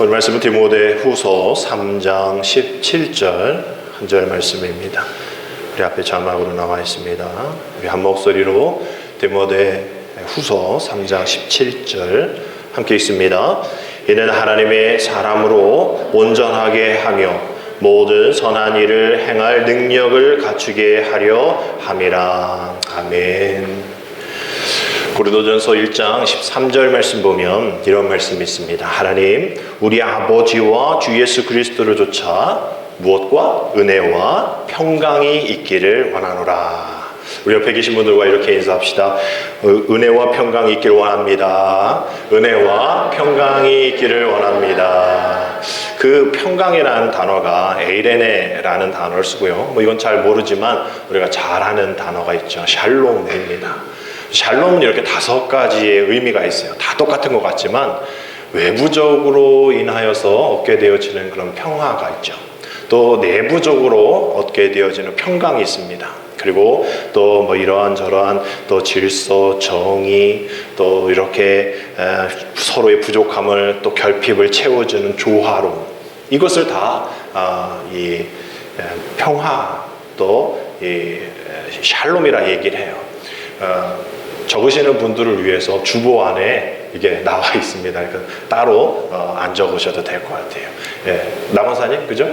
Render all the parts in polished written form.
오늘 말씀은 디모데후서 3장 17절 한 절 말씀입니다. 우리 앞에 자막으로 나와 있습니다. 우리 한 목소리로 디모데후서 3장 17절 함께 읽습니다. 이는 하나님의 사람으로 온전하게 하며 모든 선한 일을 행할 능력을 갖추게 하려 함이라. 아멘. 고린도전서 1장 13절 말씀 보면 이런 말씀이 있습니다. 하나님 우리 아버지와 주 예수 그리스도를 조차 무엇과 은혜와 평강이 있기를 원하노라. 우리 옆에 계신 분들과 이렇게 인사합시다. 은혜와 평강이 있기를 원합니다. 은혜와 평강이 있기를 원합니다. 그 평강이라는 단어가 에이레네라는 단어를 쓰고요. 이건 잘 모르지만 우리가 잘 아는 단어가 있죠. 샬롬입니다. 샬롬은 이렇게 5가지의 의미가 있어요. 다 똑같은 것 같지만 외부적으로 인하여서 얻게 되어지는 그런 평화가 있죠. 또 내부적으로 얻게 되어지는 평강이 있습니다. 그리고 또 이러한 저러한 또 질서, 정의, 또 이렇게 서로의 부족함을 또 결핍을 채워주는 조화로움, 이것을 다 이 평화 또 이 샬롬이라 얘기를 해요. 적으시는 분들을 위해서 주보 안에 이게 나와 있습니다. 그러니까 따로 안 적으셔도 될 것 같아요. 예, 남원사님, 그죠?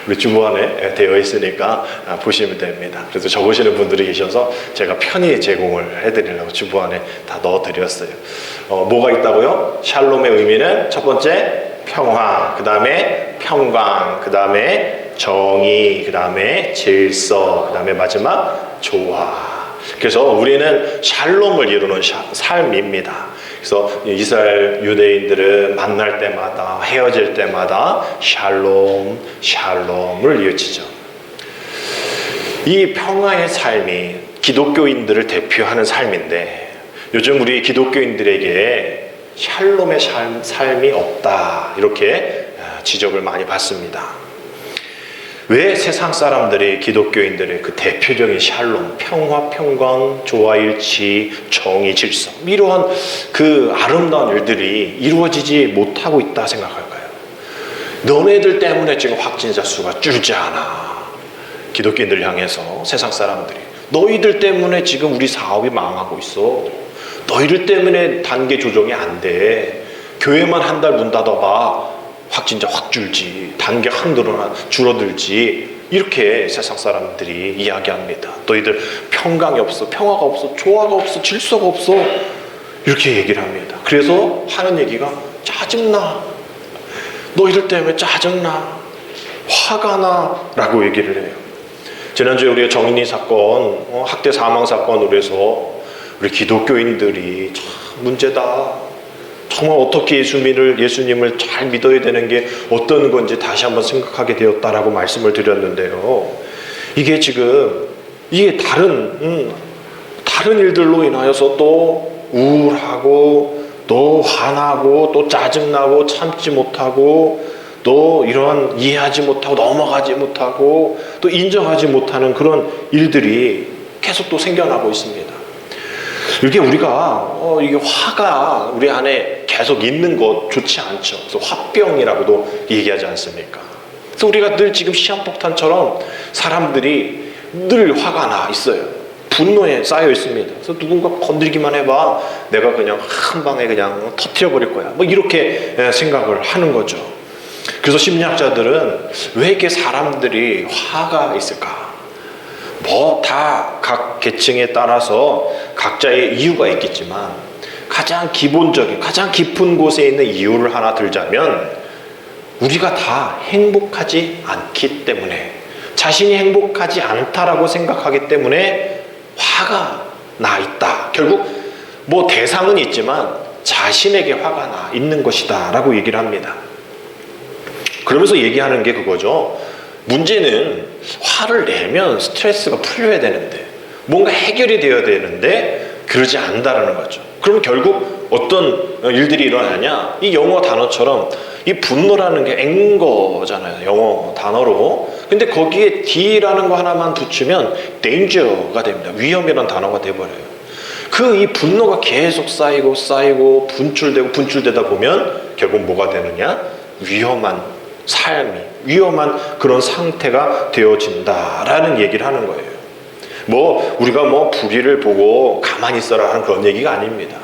우리 주보 안에 되어 있으니까 보시면 됩니다. 그래서 적으시는 분들이 계셔서 제가 편히 제공을 해드리려고 주보 안에 다 넣어드렸어요. 뭐가 있다고요? 샬롬의 의미는 첫 번째 평화, 그 다음에 평강, 그 다음에 정의, 그 다음에 질서, 그 다음에 마지막 조화. 그래서 우리는 샬롬을 이루는 삶입니다. 그래서 이스라엘 유대인들은 만날 때마다 헤어질 때마다 샬롬, 샬롬을 외치죠. 이 평화의 삶이 기독교인들을 대표하는 삶인데 요즘 우리 기독교인들에게 샬롬의 삶이 없다, 이렇게 지적을 많이 받습니다. 왜 세상 사람들이 기독교인들의 그 대표적인 샬롬, 평화, 평강, 조화일치, 정의, 질서, 이러한 그 아름다운 일들이 이루어지지 못하고 있다 생각할까요? 너네들 때문에 지금 확진자 수가 줄지 않아. 기독교인들 향해서 세상 사람들이 너희들 때문에 지금 우리 사업이 망하고 있어. 너희들 때문에 단계 조정이 안 돼. 교회만 한 달 문 닫아봐. 확진자 확 줄지, 단계 확 줄어들지, 이렇게 세상 사람들이 이야기합니다. 너희들 평강이 없어, 평화가 없어, 조화가 없어, 질서가 없어, 이렇게 얘기를 합니다. 그래서 하는 얘기가 짜증나, 너희들 때문에 짜증나, 화가 나, 라고 얘기를 해요. 지난주에 우리가 정인이 사건, 학대 사망 사건으로 해서 우리 기독교인들이 참 문제다, 정말 어떻게 예수님을 잘 믿어야 되는 게 어떤 건지 다시 한번 생각하게 되었다라고 말씀을 드렸는데요. 이게 지금 이게 다른 일들로 인하여서 또 우울하고 또 화나고 또 짜증나고 참지 못하고 또 이런 이해하지 못하고 넘어가지 못하고 또 인정하지 못하는 그런 일들이 계속 또 생겨나고 있습니다. 이렇게 우리가 이게 화가 우리 안에 계속 있는 것 좋지 않죠. 그래서 화병이라고도 얘기하지 않습니까? 그래서 우리가 늘 지금 시한폭탄처럼 사람들이 늘 화가 나 있어요. 분노에 쌓여 있습니다. 그래서 누군가 건드리기만 해봐, 내가 그냥 한 방에 그냥 터뜨려 버릴 거야. 이렇게 생각을 하는 거죠. 그래서 심리학자들은 왜 이렇게 사람들이 화가 있을까? 다 각 계층에 따라서 각자의 이유가 있겠지만 가장 기본적인, 가장 깊은 곳에 있는 이유를 하나 들자면 우리가 다 행복하지 않기 때문에, 자신이 행복하지 않다라고 생각하기 때문에 화가 나 있다. 결국 대상은 있지만 자신에게 화가 나 있는 것이다 라고 얘기를 합니다. 그러면서 얘기하는 게 그거죠. 문제는 화를 내면 스트레스가 풀려야 되는데, 뭔가 해결이 되어야 되는데 그러지 않는다라는 거죠. 그럼 결국 어떤 일들이 일어나냐? 이 영어 단어처럼 이 분노라는 게 앵거잖아요, 영어 단어로. 근데 거기에 D라는 거 하나만 붙이면 danger가 됩니다. 위험이라는 단어가 돼버려요. 이 분노가 계속 쌓이고 분출되다 보면 결국 뭐가 되느냐? 위험한 삶이, 위험한 그런 상태가 되어진다라는 얘기를 하는 거예요. 우리가 불의를 보고 가만히 있어라 하는 그런 얘기가 아닙니다.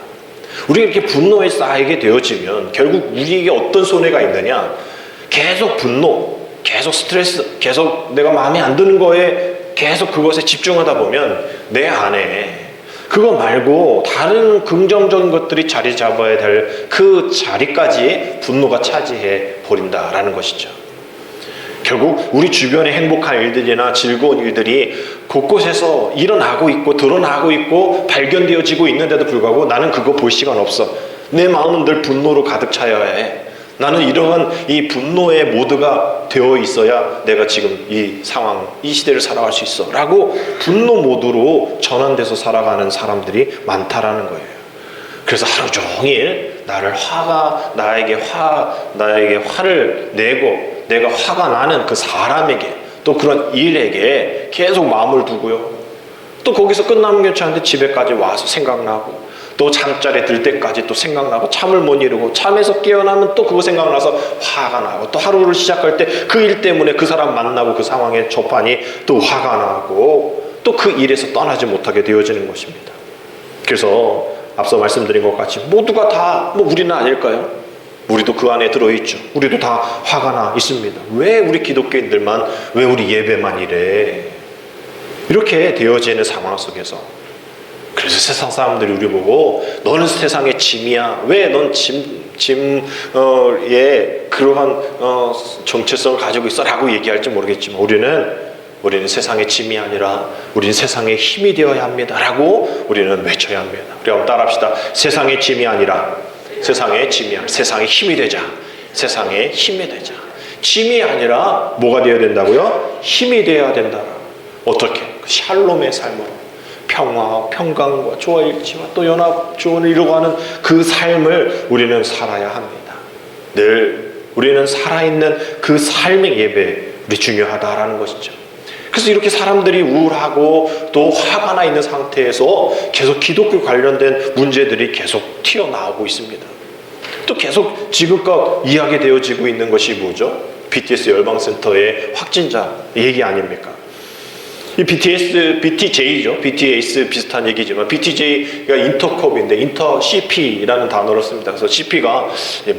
우리가 이렇게 분노에 쌓이게 되어지면 결국 우리에게 어떤 손해가 있느냐? 계속 분노, 계속 스트레스, 계속 내가 마음에 안 드는 거에 계속 그것에 집중하다 보면 내 안에 그거 말고 다른 긍정적인 것들이 자리 잡아야 될 그 자리까지 분노가 차지해 버린다라는 것이죠. 결국 우리 주변의 행복한 일들이나 즐거운 일들이 곳곳에서 일어나고 있고 드러나고 있고 발견되어지고 있는데도 불구하고 나는 그거 볼 시간 없어. 내 마음은 늘 분노로 가득 차여야 해. 나는 이러한 이 분노의 모드가 되어 있어야 내가 지금 이 상황, 이 시대를 살아갈 수 있어 라고 분노 모드로 전환돼서 살아가는 사람들이 많다라는 거예요. 그래서 하루 종일 나에게 화를 내고 내가 화가 나는 그 사람에게 또 그런 일에게 계속 마음을 두고요. 또 거기서 끝나면 괜찮은데 집에까지 와서 생각나고 또 잠자리에 들 때까지 또 생각나고 잠을 못 이루고 잠에서 깨어나면 또 그거 생각나서 화가 나고 또 하루를 시작할 때 그 일 때문에 그 사람 만나고 그 상황에 접하니 또 화가 나고 또 그 일에서 떠나지 못하게 되어지는 것입니다. 그래서 앞서 말씀드린 것 같이 모두가 다 우리는 아닐까요? 우리도 그 안에 들어있죠. 우리도 다 화가 나 있습니다. 왜 우리 기독교인들만, 왜 우리 예배만 이래? 이렇게 되어지는 상황 속에서 그래서 세상 사람들이 우리 보고 너는 세상의 짐이야. 왜 넌 짐의 그러한 정체성을 가지고 있어? 라고 얘기할지 모르겠지만 우리는 세상의 짐이 아니라 우리는 세상의 힘이 되어야 합니다. 라고 우리는 외쳐야 합니다. 우리 한번 따라합시다. 세상의 짐이 아니라 세상의 힘이 되자. 세상의 힘이 되자. 짐이 아니라 뭐가 되어야 된다고요? 힘이 되어야 된다. 어떻게? 샬롬의 삶으로 평화, 평강과 조화일치와 또 연합, 조언을 이루고 하는 그 삶을 우리는 살아야 합니다. 늘 우리는 살아있는 그 삶의 예배, 우리 중요하다라는 것이죠. 그래서 이렇게 사람들이 우울하고 또 화가 나 있는 상태에서 계속 기독교 관련된 문제들이 계속 튀어나오고 있습니다. 또 계속 지금껏 이야기되어지고 있는 것이 뭐죠? BTS 열방센터의 확진자 얘기 아닙니까? 이 BTJ죠. BTS 비슷한 얘기지만 BTJ가 인터컵인데 CP라는 단어를 씁니다. 그래서 CP가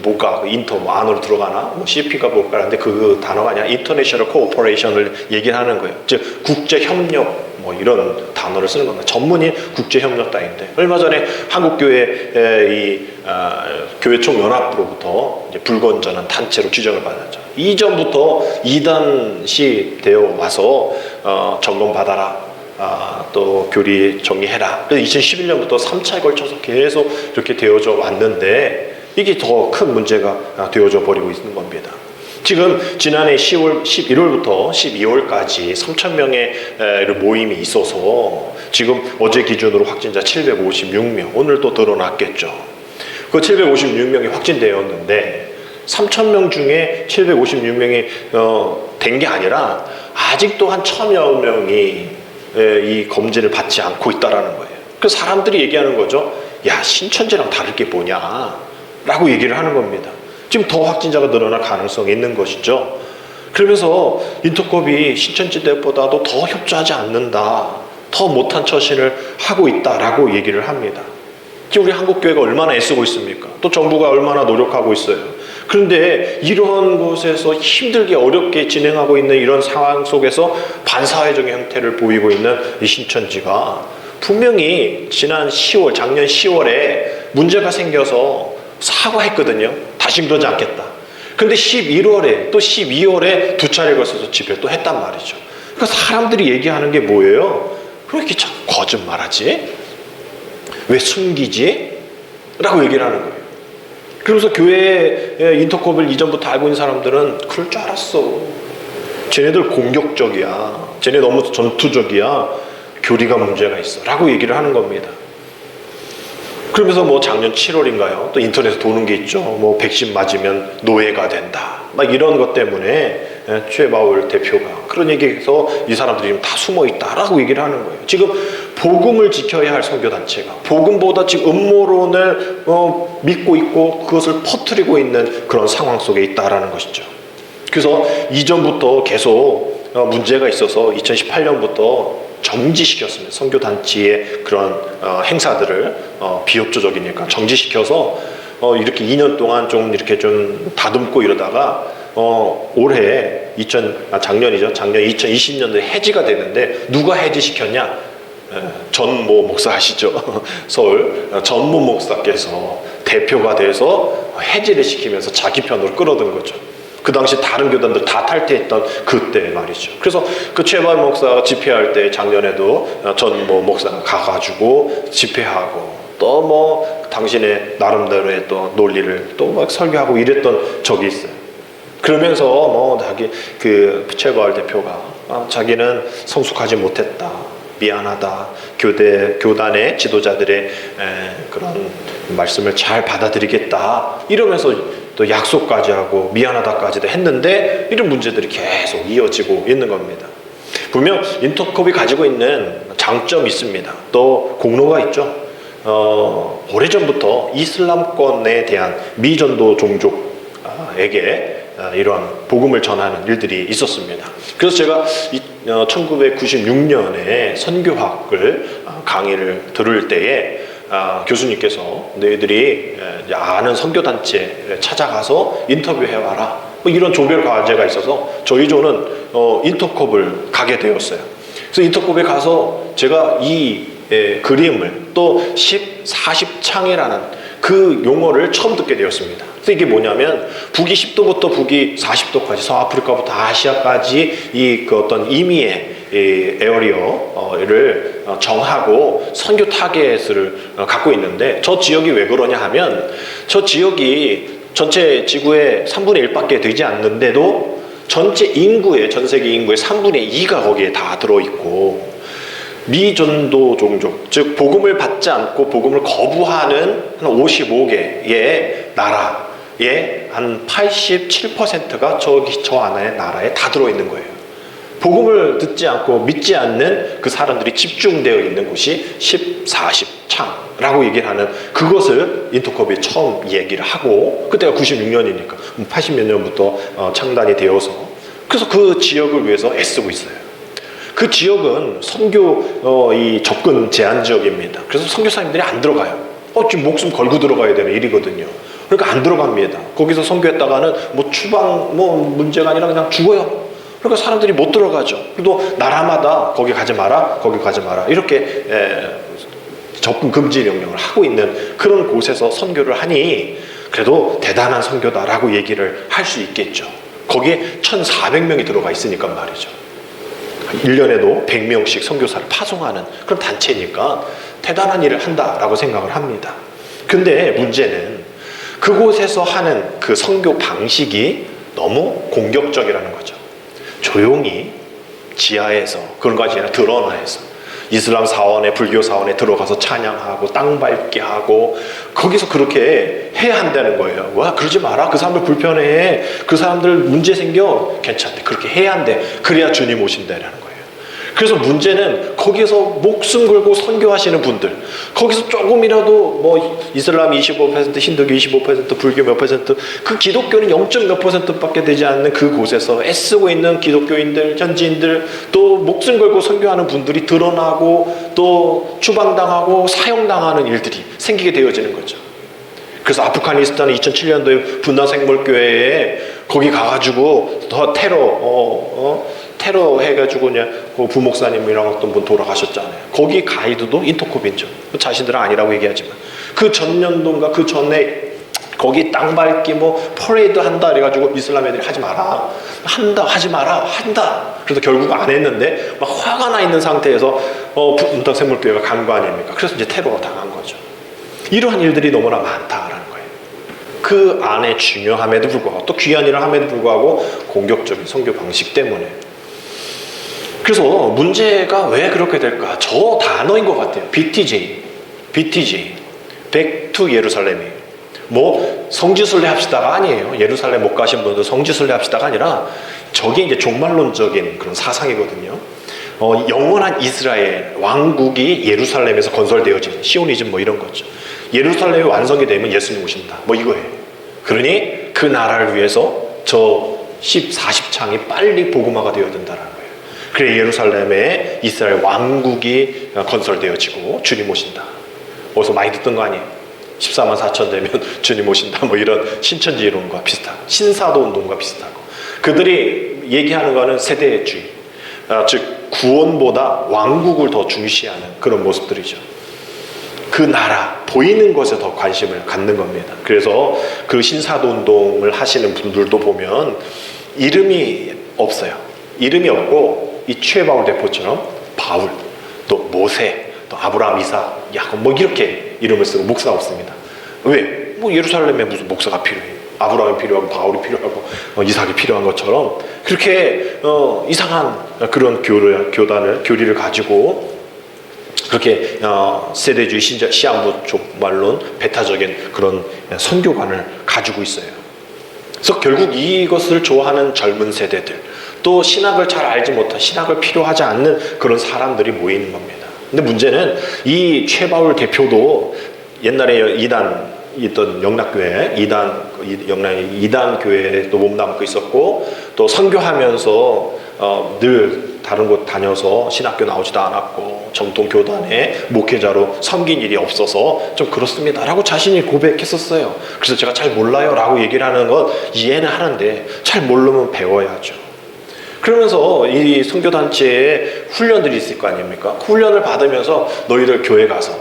뭐가 인터 안으로 들어가나 CP가 뭘까 하는데 그 단어가 아니라 인터내셔널 코오퍼레이션을 얘기를 하는 거예요. 즉 국제 협력 이런 단어를 쓰는 겁니다. 전문인 국제협력단인데 얼마 전에 한국교회 교회총연합으로부터 이제 불건전한 단체로 지정을 받았죠. 이전부터 이단시 되어 와서 점검받아라. 또 교리 정리해라. 그래서 2011년부터 3차에 걸쳐서 계속 이렇게 되어져 왔는데 이게 더 큰 문제가 되어져 버리고 있는 겁니다. 지금 지난해 11월부터 12월까지 3,000명의 모임이 있어서 지금 어제 기준으로 확진자 756명, 오늘 또 드러났겠죠. 그 756명이 확진되었는데 3,000명 중에 756명이 된 게 아니라 아직도 한 1,000여 명이 이 검진을 받지 않고 있다라는 거예요. 그래서 사람들이 얘기하는 거죠. 야, 신천지랑 다를 게 뭐냐? 라고 얘기를 하는 겁니다. 지금 더 확진자가 늘어날 가능성이 있는 것이죠. 그러면서 인터컵이 신천지 때보다도 더 협조하지 않는다. 더 못한 처신을 하고 있다라고 얘기를 합니다. 지금 우리 한국교회가 얼마나 애쓰고 있습니까? 또 정부가 얼마나 노력하고 있어요. 그런데 이런 곳에서 힘들게 어렵게 진행하고 있는 이런 상황 속에서 반사회적인 형태를 보이고 있는 이 신천지가 분명히 작년 10월에 문제가 생겨서 사과했거든요. 다신 그러지 않겠다. 근데 11월에 또 12월에 두 차례 걸쳐서 집회 또 했단 말이죠. 그러니까 사람들이 얘기하는 게 뭐예요? 왜 이렇게 자꾸 거짓말하지? 왜 숨기지? 라고 얘기를 하는 거예요. 그러면서 교회 인터컵을 이전부터 알고 있는 사람들은 그럴 줄 알았어. 쟤네들 공격적이야. 쟤네 너무 전투적이야. 교리가 문제가 있어. 라고 얘기를 하는 겁니다. 그러면서 작년 7월인가요? 또 인터넷에 도는 게 있죠. 백신 맞으면 노예가 된다. 막 이런 것 때문에 최바울 대표가 그런 얘기에서 이 사람들이 지금 다 숨어 있다라고 얘기를 하는 거예요. 지금 복음을 지켜야 할 선교단체가 복음보다 지금 음모론을 믿고 있고 그것을 퍼뜨리고 있는 그런 상황 속에 있다라는 것이죠. 그래서 이전부터 계속 문제가 있어서 2018년부터 정지시켰습니다. 선교단체의 그런 행사들을 비협조적이니까 정지시켜서 이렇게 2년 동안 좀 이렇게 좀 다듬고 이러다가 올해 작년이죠. 작년 2020년도에 해지가 되는데 누가 해지시켰냐? 전모 목사 아시죠? 서울 전모 목사께서 대표가 돼서 해지를 시키면서 자기 편으로 끌어든 거죠. 그 당시 다른 교단들 다 탈퇴했던 그때 말이죠. 그래서 그 최발 목사가 집회할 때 작년에도 전모 목사가 가가지고 집회하고 또 뭐 당신의 나름대로의 또 논리를 또 막 설교하고 이랬던 적이 있어요. 그러면서 뭐 자기 그 최발 대표가 자기는 성숙하지 못했다. 미안하다. 교단의 지도자들의 그런 말씀을 잘 받아들이겠다. 이러면서 또 약속까지 하고 미안하다까지도 했는데 이런 문제들이 계속 이어지고 있는 겁니다. 분명 인터컵이 가지고 있는 장점이 있습니다. 또 공로가 있죠. 오래전부터 이슬람권에 대한 미전도 종족에게 이러한 복음을 전하는 일들이 있었습니다. 그래서 제가 1996년에 선교학을 강의를 들을 때에 교수님께서 너희들이 아는 선교단체 찾아가서 인터뷰해와라 뭐 이런 조별 과제가 있어서 저희 조는 인터컵을 가게 되었어요. 그래서 인터컵에 가서 제가 이 그림을 또 1040창이라는 그 용어를 처음 듣게 되었습니다. 그래서 이게 뭐냐면 북위 10도부터 북위 40도까지 서아프리카부터 아시아까지 그 어떤 임의의 에어리어를 정하고 선교 타겟을 갖고 있는데 저 지역이 왜 그러냐 하면 저 지역이 전체 지구의 3분의 1밖에 되지 않는데도 전체 인구의 전 세계 인구의 3분의 2가 거기에 다 들어있고 미전도 종족, 즉 복음을 받지 않고 복음을 거부하는 한 55개의 나라의 한 87%가 저 안에 나라에 다 들어있는 거예요. 복음을 듣지 않고 믿지 않는 그 사람들이 집중되어 있는 곳이 1040창라고 얘기를 하는 그것을 인터컵이 처음 얘기를 하고 그때가 96년이니까 80몇 년부터 창단이 되어서 그래서 그 지역을 위해서 애쓰고 있어요. 그 지역은 선교 이 접근 제한 지역입니다. 그래서 선교사님들이 안 들어가요. 지금 목숨 걸고 들어가야 되는 일이거든요. 그러니까 안 들어갑니다. 거기서 선교했다가는 뭐 추방 문제가 아니라 그냥 죽어요. 그러니까 사람들이 못 들어가죠. 또 나라마다 거기 가지 마라, 거기 가지 마라 이렇게 접근 금지 명령을 하고 있는 그런 곳에서 선교를 하니 그래도 대단한 선교다라고 얘기를 할 수 있겠죠. 거기에 1,400명이 들어가 있으니까 말이죠. 1년에도 100명씩 선교사를 파송하는 그런 단체니까 대단한 일을 한다라고 생각을 합니다. 근데 문제는 그곳에서 하는 그 선교 방식이 너무 공격적이라는 거죠. 조용히 지하에서 그런 것이 아니라 드러나에서 이슬람 사원에 불교 사원에 들어가서 찬양하고 땅 밟기 하고 거기서 그렇게 해야 한다는 거예요. 와 그러지 마라. 그 사람들 불편해. 그 사람들 문제 생겨. 괜찮대. 그렇게 해야 한대. 그래야 주님 오신다는 거예요. 그래서 문제는 거기서 목숨 걸고 선교하시는 분들 거기서 조금이라도 뭐 이슬람 25% 힌두교 25% 불교 몇 퍼센트 그 기독교는 0. 몇 %밖에 되지 않는 그곳에서 애쓰고 있는 기독교인들 현지인들 또 목숨 걸고 선교하는 분들이 드러나고 또 추방당하고 사형당하는 일들이 생기게 되어지는 거죠. 그래서 아프가니스탄 2007년도에 분단생물교회에 거기 가가지고 더 테러 해가지고 그냥 그 부목사님이랑 어떤 분 돌아가셨잖아요. 거기 가이드도 인터콥이죠. 자신들은 아니라고 얘기하지만 그 전년도인가 그 전에 거기 땅 밟기 뭐 퍼레이드 한다 이래가지고 이슬람 애들이 하지 마라 한다 하지 마라 한다. 그래서 결국 안 했는데 막 화가 나 있는 상태에서 분단생물교회가 간 거 아닙니까? 그래서 이제 테러가 당한 거죠. 이러한 일들이 너무나 많다라는 거예요. 그 안에 중요함에도 불구하고 또 귀한 일을 함에도 불구하고 공격적인 선교 방식 때문에 그래서 문제가 왜 그렇게 될까? 저 단어인 것 같아요. BTJ, Back to 예루살렘이에요. 뭐 성지순례 합시다가 아니에요. 예루살렘 못 가신 분들 성지순례 합시다가 아니라 저게 이제 종말론적인 그런 사상이거든요. 영원한 이스라엘 왕국이 예루살렘에서 건설되어지는 시오니즘 뭐 이런 거죠. 예루살렘이 완성이 되면 예수님 오신다. 뭐 이거예요. 그러니 그 나라를 위해서 저 40창이 빨리 복음화가 되어야 된다는 거예요. 그래 예루살렘에 이스라엘 왕국이 건설되어지고 주님 오신다. 어디서 많이 듣던 거 아니에요? 14만 4천 되면 주님 오신다. 뭐 이런 신천지 이론과 비슷하고 신사도 운동과 비슷하고 그들이 얘기하는 거는 세대주의, 즉 구원보다 왕국을 더 중시하는 그런 모습들이죠. 그 나라 보이는 것에 더 관심을 갖는 겁니다. 그래서 그 신사도 운동을 하시는 분들도 보면 이름이 없어요. 이름이 없고 이 최바울 대표처럼 바울, 또 모세, 또 아브라함, 이삭, 야곱 뭐 이렇게 이름을 쓰고 목사가 없습니다. 왜? 뭐 예루살렘에 무슨 목사가 필요해? 아브라함이 필요하고 바울이 필요하고 이삭이 필요한 것처럼 그렇게 이상한 그런 교리를 가지고 그렇게 세대주의 시한부 족말론 배타적인 그런 선교관을 가지고 있어요. 그래서 결국 이것을 좋아하는 젊은 세대들 또 신학을 잘 알지 못한 신학을 필요하지 않는 그런 사람들이 모이는 겁니다. 근데 문제는 이 최바울 대표도 옛날에 이단 있던 영락교회, 이단 교회에도 몸담고 있었고 또 선교하면서 늘 다른 곳 다녀서 신학교 나오지도 않았고 정통 교단의 목회자로 섬긴 일이 없어서 좀 그렇습니다 라고 자신이 고백했었어요. 그래서 제가 잘 몰라요 라고 얘기를 하는 건 이해는 하는데 잘 모르면 배워야죠. 그러면서 이 선교단체에 훈련들이 있을 거 아닙니까? 훈련을 받으면서 너희들 교회 가서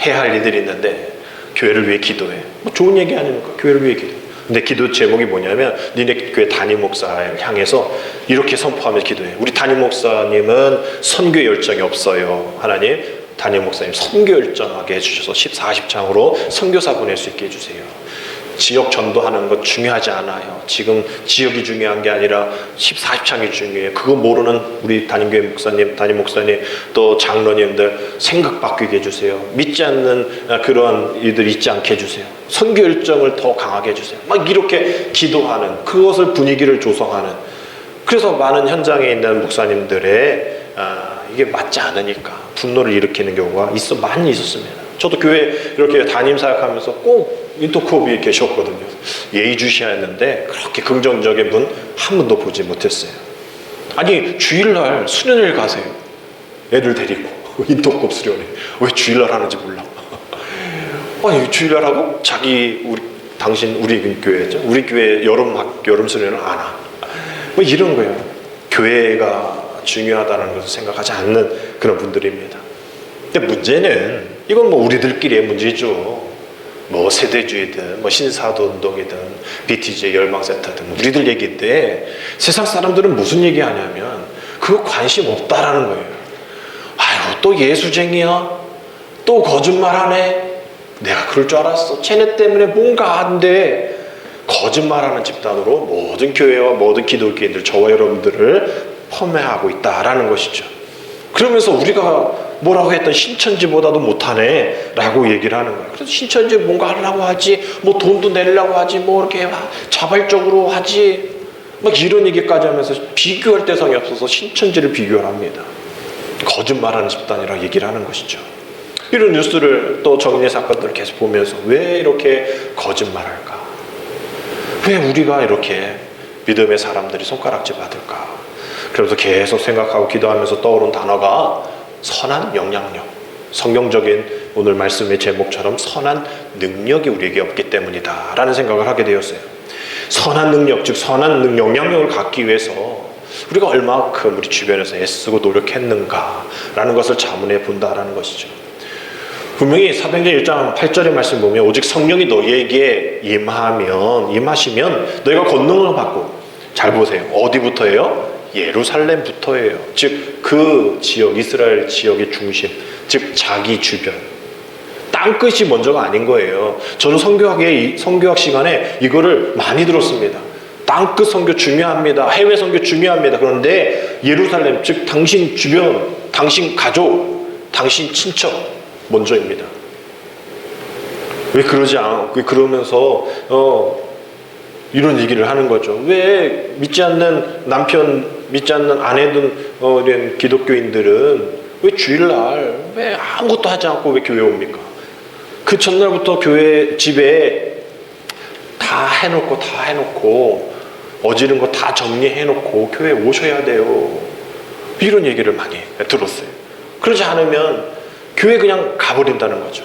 해야 할 일들이 있는데 교회를 위해 기도해. 뭐 좋은 얘기 아닙니까? 교회를 위해 기도해. 근데 기도 제목이 뭐냐면 니네 교회 담임 목사를 향해서 이렇게 선포하면서 기도해. 우리 담임 목사님은 선교 열정이 없어요. 하나님 담임 목사님 선교 열정하게 해주셔서 40장으로 선교사 보낼 수 있게 해주세요. 지역 전도하는 것 중요하지 않아요. 지금 지역이 중요한 게 아니라 40창이 중요해요. 그거 모르는 우리 담임교회 목사님, 담임 목사님 또 장로님들 생각 바뀌게 해주세요. 믿지 않는 그런 일들 있지 않게 해주세요. 선교 열정을 더 강하게 해주세요. 막 이렇게 기도하는 그것을 분위기를 조성하는 그래서 많은 현장에 있는 목사님들의 이게 맞지 않으니까 분노를 일으키는 경우가 많이 있었습니다. 저도 교회 이렇게 담임 사역하면서 꼭 인터코비에 계셨거든요. 예의주시했는데 그렇게 긍정적인 분 한 번도 보지 못했어요. 아니 주일날 수련회를 가세요. 애들 데리고 인터콥 수련회. 왜 주일날 하는지 몰라. 아니 주일날 하고 당신 우리 교회죠. 우리 교회 여름 수련회는 안 와. 뭐 이런 거예요. 교회가 중요하다는 것을 생각하지 않는 그런 분들입니다. 근데 문제는 이건 뭐 우리들끼리의 문제죠. 뭐 세대주의든 뭐 신사도운동이든 BTJ 열방센터든 우리들 얘기인데 세상 사람들은 무슨 얘기하냐면 그거 관심 없다라는 거예요. 아유 또 예수쟁이야? 또 거짓말하네? 내가 그럴 줄 알았어. 쟤네 때문에 뭔가 안 돼. 거짓말하는 집단으로 모든 교회와 모든 기독교인들 저와 여러분들을 폄훼하고 있다라는 것이죠. 그러면서 우리가 뭐라고 했던 신천지보다도 못하네 라고 얘기를 하는 거예요. 그래서 신천지 뭔가 하려고 하지 뭐 돈도 내려고 하지 뭐 이렇게 자발적으로 하지 막 이런 얘기까지 하면서 비교할 대상이 없어서 신천지를 비교를 합니다. 거짓말하는 집단이라고 얘기를 하는 것이죠. 이런 뉴스를 또 정례 사건들을 계속 보면서 왜 이렇게 거짓말할까? 왜 우리가 이렇게 믿음의 사람들이 손가락질 받을까? 그러면서 계속 생각하고 기도하면서 떠오른 단어가 선한 영향력. 성경적인 오늘 말씀의 제목처럼 선한 능력이 우리에게 없기 때문이다 라는 생각을 하게 되었어요. 선한 능력, 즉 선한 영향력을 갖기 위해서 우리가 얼마큼 우리 주변에서 애쓰고 노력했는가 라는 것을 자문해 본다라는 것이죠. 분명히 사도행전 1장 8절의 말씀 보면 오직 성령이 너희에게 임하시면 너희가 권능을 받고 잘 보세요. 어디부터예요? 예루살렘부터예요. 즉 그 지역 이스라엘 지역의 중심, 즉 자기 주변 땅끝이 먼저가 아닌 거예요. 저는 선교학 시간에 이거를 많이 들었습니다. 땅끝 선교 중요합니다. 해외 선교 중요합니다. 그런데 예루살렘 즉 당신 주변, 당신 가족, 당신 친척 먼저입니다. 왜 그러면서 이런 얘기를 하는 거죠. 왜 믿지 않는 남편, 믿지 않는 아내든 이런 기독교인들은 왜 주일날 왜 아무것도 하지 않고 왜 교회 옵니까? 그 전날부터 교회 집에 다 해놓고 어지른 거 다 정리해놓고 교회 오셔야 돼요. 이런 얘기를 많이 들었어요. 그러지 않으면 교회 그냥 가버린다는 거죠.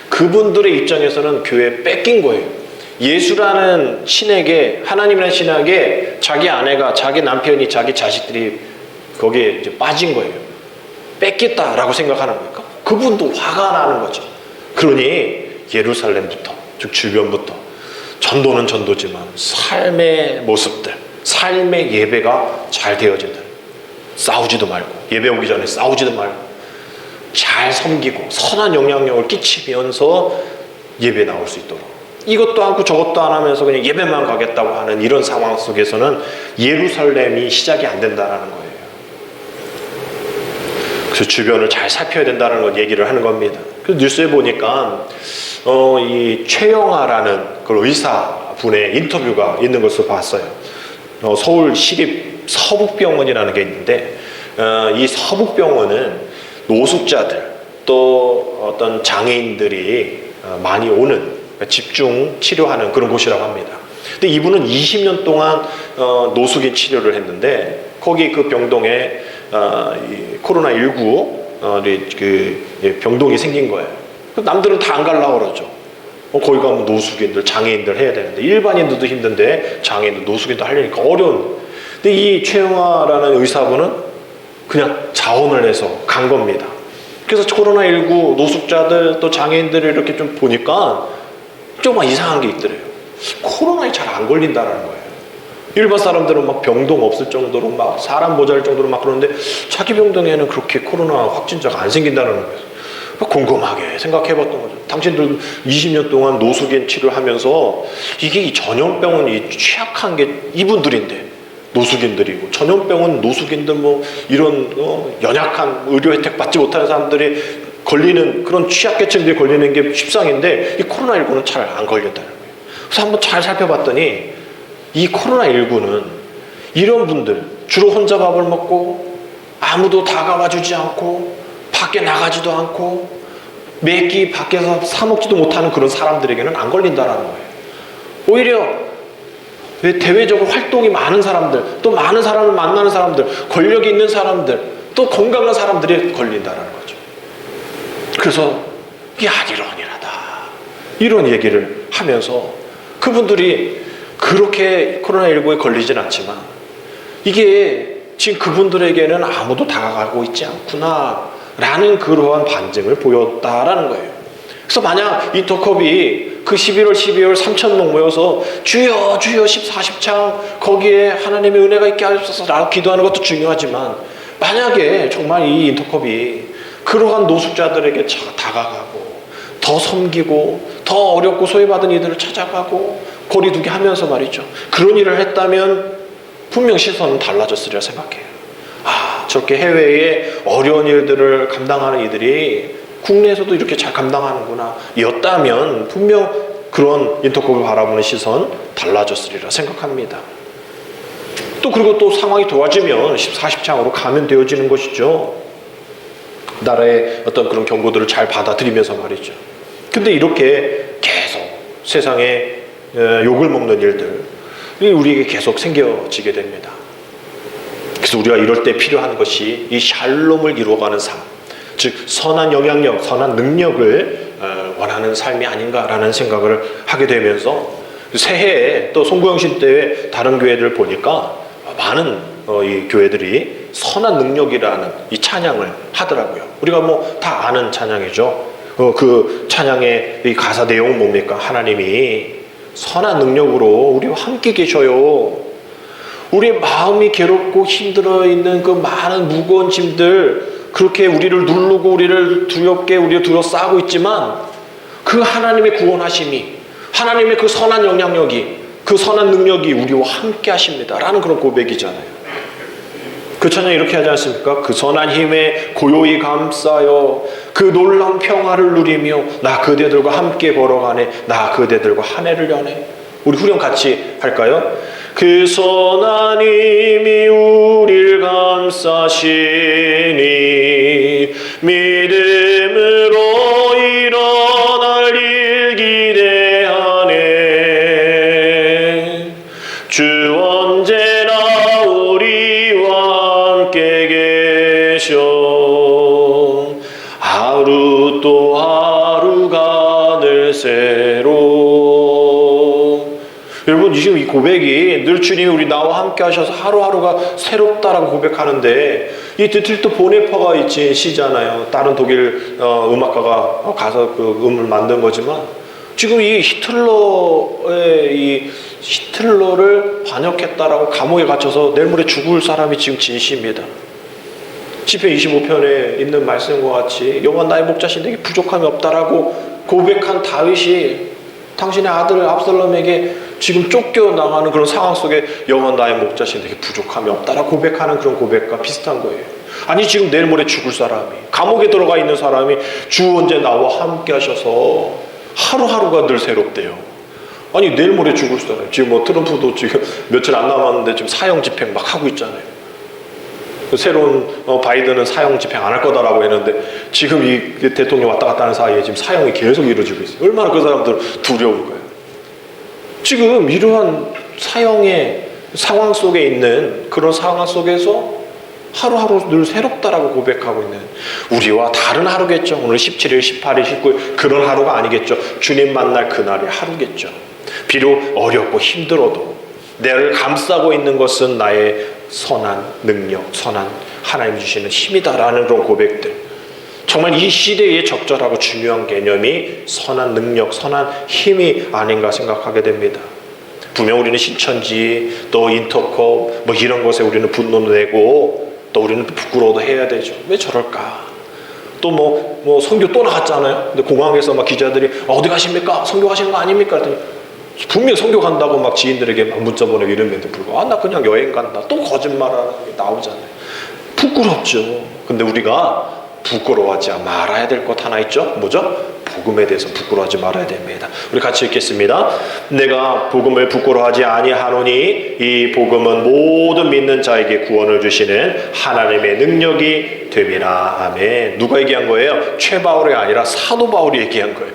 그분들의 입장에서는 교회 뺏긴 거예요. 예수라는 신에게, 하나님이라는 신에게 자기 아내가, 자기 남편이, 자기 자식들이 거기에 이제 빠진 거예요. 뺏겼다라고 생각하는 거예요. 그분도 화가 나는 거죠. 그러니 예루살렘부터, 즉 주변부터 전도는 전도지만 삶의 모습들, 삶의 예배가 잘 되어진다. 싸우지도 말고, 예배 오기 전에 싸우지도 말고 잘 섬기고 선한 영향력을 끼치면서 예배 나올 수 있도록, 이것도 않고 저것도 안 하면서 그냥 예배만 가겠다고 하는 이런 상황 속에서는 예루살렘이 시작이 안 된다는 거예요. 그래서 주변을 잘 살펴야 된다는 걸 얘기를 하는 겁니다. 그래서 뉴스에 보니까 이 최영아라는 그 의사분의 인터뷰가 있는 것을 봤어요. 서울 시립 서북병원이라는 게 있는데, 이 서북병원은 노숙자들 또 어떤 장애인들이 많이 오는, 집중 치료하는 그런 곳이라고 합니다. 근데 이분은 20년 동안 노숙인 치료를 했는데, 거기 그 병동에 코로나19 그 병동이 생긴 거예요. 남들은 다 안 가려고 그러죠. 거기 가면 노숙인들, 장애인들 해야 되는데, 일반인들도 힘든데 장애인들, 노숙인도 하려니까 어려운. 근데 이 최영아라는 의사분은 그냥 자원을 내서 간 겁니다. 그래서 코로나19 노숙자들 또 장애인들을 이렇게 좀 보니까 조금 이상한 게 있더래요. 코로나에 잘 안 걸린다는 거예요. 일반 사람들은 막 병동 없을 정도로 막 사람 모자랄 정도로 막 그러는데 자기 병동에는 그렇게 코로나 확진자가 안 생긴다는 거예요. 궁금하게 생각해봤던 거죠. 당신들 20년 동안 노숙인 치료하면서 이게 이 전염병은 이 취약한 게 이분들인데, 노숙인들이고, 전염병은 노숙인들 뭐 이런 연약한 의료 혜택 받지 못하는 사람들이 걸리는, 그런 취약계층들이 걸리는 게 십상인데 이 코로나19는 잘 안 걸린다는 거예요. 그래서 한번 잘 살펴봤더니 이 코로나19는 이런 분들, 주로 혼자 밥을 먹고 아무도 다가와 주지 않고 밖에 나가지도 않고 매끼 밖에서 사 먹지도 못하는 그런 사람들에게는 안 걸린다는 거예요. 오히려 왜 대외적으로 활동이 많은 사람들, 또 많은 사람을 만나는 사람들, 권력이 있는 사람들, 또 건강한 사람들이 걸린다는 거죠. 그래서 이게 아니러니하다, 이런 얘기를 하면서 그분들이 그렇게 코로나19에 걸리진 않지만 이게 지금 그분들에게는 아무도 다가가고 있지 않구나 라는 그러한 반증을 보였다라는 거예요. 그래서 만약 인터컵이 그 11월 12월 3,000명 모여서 주여 주여 14십창 거기에 하나님의 은혜가 있게 하옵소서 라고 기도하는 것도 중요하지만, 만약에 정말 이 인터컵이 그러한 노숙자들에게 다가가고 더 섬기고 더 어렵고 소외받은 이들을 찾아가고 거리두기 하면서 말이죠, 그런 일을 했다면 분명 시선은 달라졌으리라 생각해요. 저렇게 해외의 어려운 일들을 감당하는 이들이 국내에서도 이렇게 잘 감당하는구나 였다면 분명 그런 인터컵을 바라보는 시선 달라졌으리라 생각합니다. 또 그리고 또 상황이 도와지면 14십창으로 가면 되어지는 것이죠. 나라의 어떤 그런 경고들을 잘 받아들이면서 말이죠. 근데 이렇게 계속 세상에 욕을 먹는 일들이 우리에게 계속 생겨지게 됩니다. 그래서 우리가 이럴 때 필요한 것이 이 샬롬을 이루어가는 삶, 즉 선한 영향력, 선한 능력을 원하는 삶이 아닌가라는 생각을 하게 되면서, 새해에 또 송구영신 때 다른 교회들 보니까 많은 이 교회들이 선한 능력이라는 이 찬양을 하더라고요. 우리가 뭐 다 아는 찬양이죠. 그 찬양의 이 가사 내용은 뭡니까? 하나님이 선한 능력으로 우리와 함께 계셔요. 우리의 마음이 괴롭고 힘들어 있는 그 많은 무거운 짐들, 그렇게 우리를 누르고 우리를 두렵게 우리를 둘러싸고 있지만 그 하나님의 구원하심이, 하나님의 그 선한 영향력이, 그 선한 능력이 우리와 함께 하십니다 라는 그런 고백이잖아요. 그 찬양 이렇게 하지 않습니까? 그 선한 힘에 고요히 감싸여 그 놀라운 평화를 누리며 나 그대들과 함께 걸어가네, 나 그대들과 한 해를 여네. 우리 후렴 같이 할까요? 그 선한 힘이 우릴 감싸시니 믿음으로 일어날 일 기대하네. 주 언제나 우리와 함께 계셔. 하루 또 하루가 늘 새로. 여러분, 지금 이 고백이 늘 주님이 우리 나와 함께 하셔서 하루하루가 새롭다라고 고백하는데, 이 디트리트 보네퍼가 있지 시잖아요. 다른 독일 음악가가 가서 그 음을 만든 거지만, 지금 이 히틀러를 반역했다라고 감옥에 갇혀서 내일 모레 죽을 사람이 지금 진시입니다. 시편 25편에 있는 말씀과 같이 여호와 나의 목자신 내게 부족함이 없다라고 고백한 다윗이 당신의 아들 압살롬에게 지금 쫓겨나가는 그런 상황 속에 여호와 나의 목자신 내게 부족함이 없다라고 고백하는 그런 고백과 비슷한 거예요. 아니, 지금 내일 모레 죽을 사람이, 감옥에 들어가 있는 사람이 주 언제 나와 함께 하셔서 하루하루가 늘 새롭대요. 아니, 내일 모레 죽을 사람, 지금 뭐 트럼프도 지금 며칠 안 남았는데 지금 사형 집행 막 하고 있잖아요. 새로운 바이든은 사형 집행 안 할 거다라고 했는데 지금 이 대통령 왔다 갔다 하는 사이에 지금 사형이 계속 이루어지고 있어요. 얼마나 그 사람들 두려울까요? 지금 이러한 사형의 상황 속에 있는 그런 상황 속에서 하루하루 늘 새롭다라고 고백하고 있는 우리와 다른 하루겠죠. 오늘 17일, 18일, 19일 그런 하루가 아니겠죠. 주님 만날 그날의 하루겠죠. 비록 어렵고 힘들어도 나를 감싸고 있는 것은 나의 선한 능력, 선한 하나님 주시는 힘이다라는 그런 고백들. 정말 이 시대에 적절하고 중요한 개념이 선한 능력, 선한 힘이 아닌가 생각하게 됩니다. 분명 우리는 신천지, 또 인터컵 뭐 이런 것에 우리는 분노도 내고 또 우리는 부끄러워도 해야 되죠. 왜 저럴까? 또 뭐 선교 또 나갔잖아요. 근데 공항에서 막 기자들이 어디 가십니까? 선교 가시는 거 아닙니까? 그랬더니 분명 선교 간다고 막 지인들에게 막 문자 보내고 이러는데 불구하고 나 그냥 여행 간다. 또 거짓말하는 게 나오잖아요. 부끄럽죠. 근데 우리가 부끄러워하지 말아야 될 것 하나 있죠. 뭐죠? 복음에 대해서 부끄러워하지 말아야 됩니다. 우리 같이 읽겠습니다. 내가 복음을 부끄러워하지 아니하노니 이 복음은 모든 믿는 자에게 구원을 주시는 하나님의 능력이 됨이라. 아멘. 누가 얘기한 거예요? 최바울이 아니라 사도 바울이 얘기한 거예요.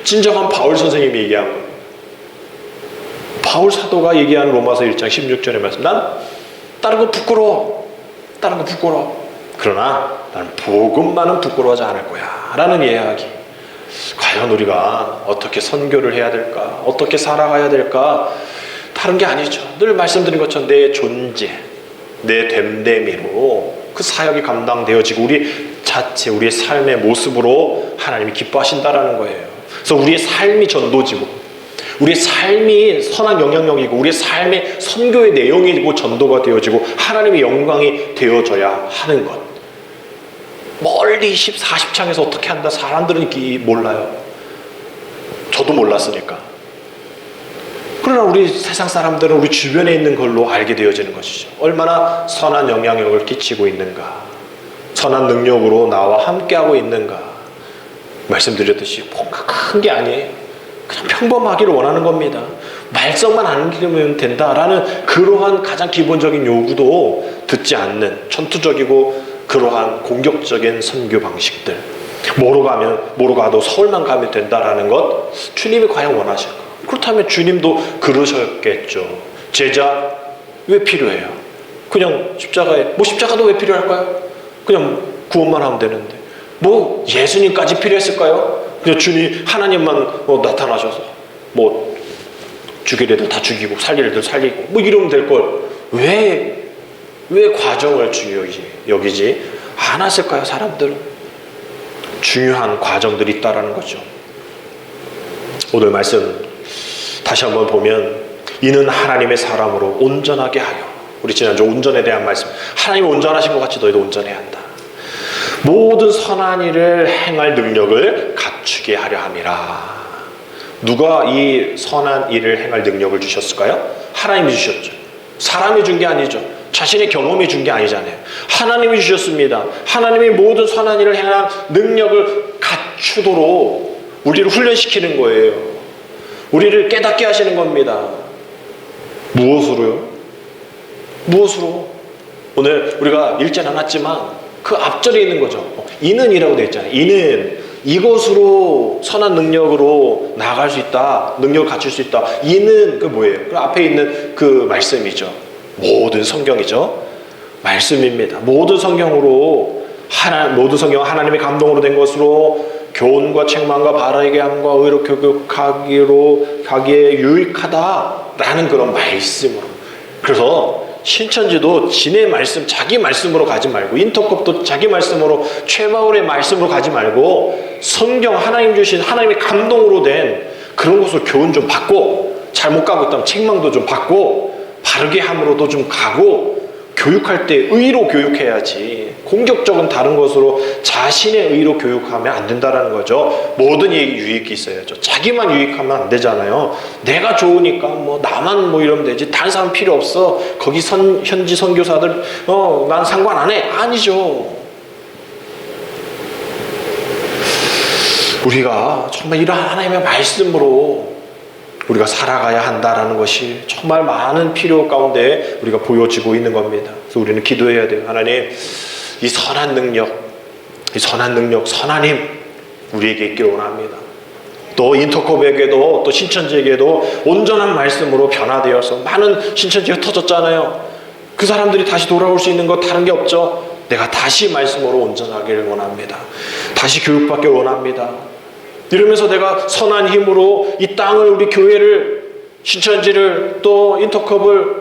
진정한 바울 선생님이 얘기한 거예요. 바울 사도가 얘기하는 로마서 1장 16절의 말씀. 난 다른 거 부끄러워. 다른 거 부끄러워. 그러나 나는 복음만은 부끄러워하지 않을 거야 라는 이야기. 과연 우리가 어떻게 선교를 해야 될까? 어떻게 살아가야 될까? 다른 게 아니죠. 늘 말씀드린 것처럼 내 존재, 내 됨됨이로 그 사역이 감당되어지고 우리 자체, 우리의 삶의 모습으로 하나님이 기뻐하신다라는 거예요. 그래서 우리의 삶이 전도지고 우리의 삶이 선한 영향력이고 우리의 삶의 선교의 내용이고 전도가 되어지고 하나님의 영광이 되어져야 하는 것. 멀리 40창에서 어떻게 한다 사람들은 몰라요. 저도 몰랐으니까. 그러나 우리 세상 사람들은 우리 주변에 있는 걸로 알게 되어지는 것이죠. 얼마나 선한 영향력을 끼치고 있는가, 선한 능력으로 나와 함께하고 있는가. 말씀드렸듯이 뭔가 큰 게 아니에요. 그냥 평범하기를 원하는 겁니다. 말썽만 안 기르면 된다라는 그러한 가장 기본적인 요구도 듣지 않는 천투적이고 그러한 공격적인 선교 방식들. 모로 가도 서울만 가면 된다라는 것, 주님이 과연 원하실까? 그렇다면 주님도 그러셨겠죠. 제자 왜 필요해요? 그냥 십자가에, 십자가도 왜 필요할까요? 그냥 구원만 하면 되는데. 예수님까지 필요했을까요? 그냥 주님, 하나님만 나타나셔서 죽일 애들 다 죽이고 살릴 애들 살리고 이러면 될 걸 왜 과정을 중요히 여기지 않았을까요? 사람들은 중요한 과정들이 있다라는 거죠. 오늘 말씀 다시 한번 보면 이는 하나님의 사람으로 온전하게 하여, 우리 지난주 온전에 대한 말씀, 하나님이 온전하신 것 같이 너희도 온전해야 한다. 모든 선한 일을 행할 능력을 갖추게 하려 함이라. 누가 이 선한 일을 행할 능력을 주셨을까요? 하나님이 주셨죠. 사람이 준 게 아니죠. 자신의 경험이 준 게 아니잖아요. 하나님이 주셨습니다. 하나님이 모든 선한 일을 행할 능력을 갖추도록 우리를 훈련시키는 거예요. 우리를 깨닫게 하시는 겁니다. 무엇으로요? 무엇으로? 오늘 우리가 읽지 않았지만 그 앞절에 있는 거죠. 이는이라고 되어 있잖아요. 이는 이것으로 선한 능력으로 나아갈 수 있다. 능력을 갖출 수 있다. 이는 그 뭐예요? 그 앞에 있는 그 말씀이죠. 모든 성경이죠. 말씀입니다. 모든 성경으로 모든 성경은 하나님의 감동으로 된 것으로 교훈과 책망과 바르게 함과 의로 교육하기에 유익하다라는 그런 말씀으로. 그래서 신천지도 진의 말씀, 자기 말씀으로 가지 말고, 인터컵도 자기 말씀으로, 최바울의 말씀으로 가지 말고, 성경 하나님 주신 하나님의 감동으로 된 그런 것으로 교훈 좀 받고, 잘못 가고 있다면 책망도 좀 받고, 바르게 함으로도 좀 가고, 교육할 때 의로 교육해야지, 공격적인 다른 것으로 자신의 의로 교육하면 안 된다는 거죠. 모든 유익이 있어야죠. 자기만 유익하면 안 되잖아요. 내가 좋으니까 뭐 나만 뭐 이러면 되지, 다른 사람 필요 없어, 거기 현지 선교사들 난 상관 안 해. 아니죠. 우리가 정말 이러한 하나님의 말씀으로 우리가 살아가야 한다라는 것이 정말 많은 필요 가운데 우리가 보여지고 있는 겁니다. 그래서 우리는 기도해야 돼요. 하나님, 이 선한 능력, 선한 힘 우리에게 있기를 원합니다. 또 인터컵에게도, 또 신천지에게도 온전한 말씀으로 변화되어서 많은 신천지가 터졌잖아요. 그 사람들이 다시 돌아올 수 있는 것 다른 게 없죠. 내가 다시 말씀으로 온전하기를 원합니다. 다시 교육받기를 원합니다. 이러면서 내가 선한 힘으로 이 땅을, 우리 교회를, 신천지를, 또 인터컵을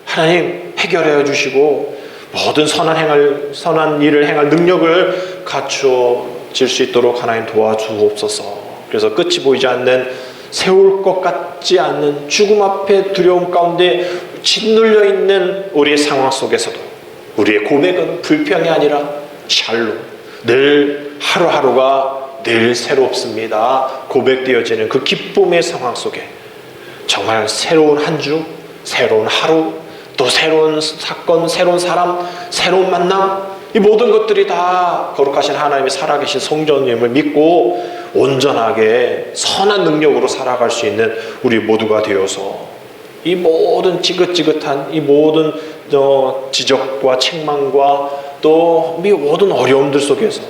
하나님 해결해 주시고 모든 선한 일을 행할 능력을 갖추어질 수 있도록 하나님 도와주옵소서. 그래서 끝이 보이지 않는, 세울 것 같지 않는 죽음 앞에 두려움 가운데 짓눌려 있는 우리의 상황 속에서도 우리의 고백은 불평이 아니라 샬롬, 늘 하루하루가 늘 새롭습니다. 고백되어지는 그 기쁨의 상황 속에 정말 새로운 한 주, 새로운 하루, 또 새로운 사건, 새로운 사람, 새로운 만남, 이 모든 것들이 다 거룩하신 하나님의 살아계신 성령님을 믿고 온전하게 선한 능력으로 살아갈 수 있는 우리 모두가 되어서 이 모든 지긋지긋한 이 모든 지적과 책망과 또 이 모든 어려움들 속에서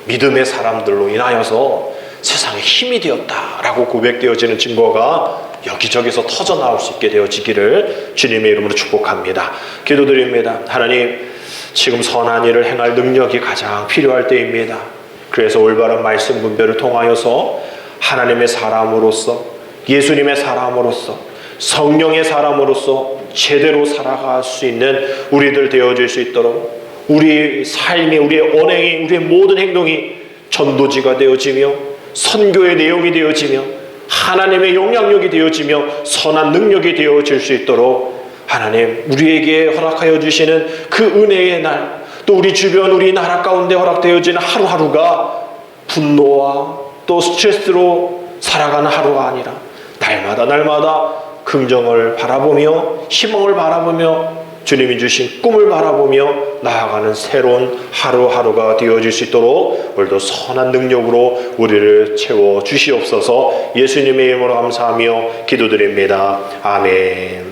믿음의 사람들로 인하여서 세상에 힘이 되었다라고 고백되어지는 증거가 여기저기서 터져나올 수 있게 되어지기를 주님의 이름으로 축복합니다. 기도드립니다. 하나님, 지금 선한 일을 행할 능력이 가장 필요할 때입니다. 그래서 올바른 말씀 분별을 통하여서 하나님의 사람으로서, 예수님의 사람으로서, 성령의 사람으로서 제대로 살아갈 수 있는 우리들 되어질 수 있도록 우리 삶이, 우리의 언행이, 우리의 모든 행동이 전도지가 되어지며 선교의 내용이 되어지며 하나님의 영향력이 되어지며 선한 능력이 되어질 수 있도록 하나님, 우리에게 허락하여 주시는 그 은혜의 날, 또 우리 주변, 우리 나라 가운데 허락되어지는 하루하루가 분노와 또 스트레스로 살아가는 하루가 아니라 날마다 긍정을 바라보며 희망을 바라보며 주님이 주신 꿈을 바라보며 나아가는 새로운 하루하루가 되어질 수 있도록 오늘도 선한 능력으로 우리를 채워 주시옵소서. 예수님의 이름으로 감사하며 기도드립니다. 아멘.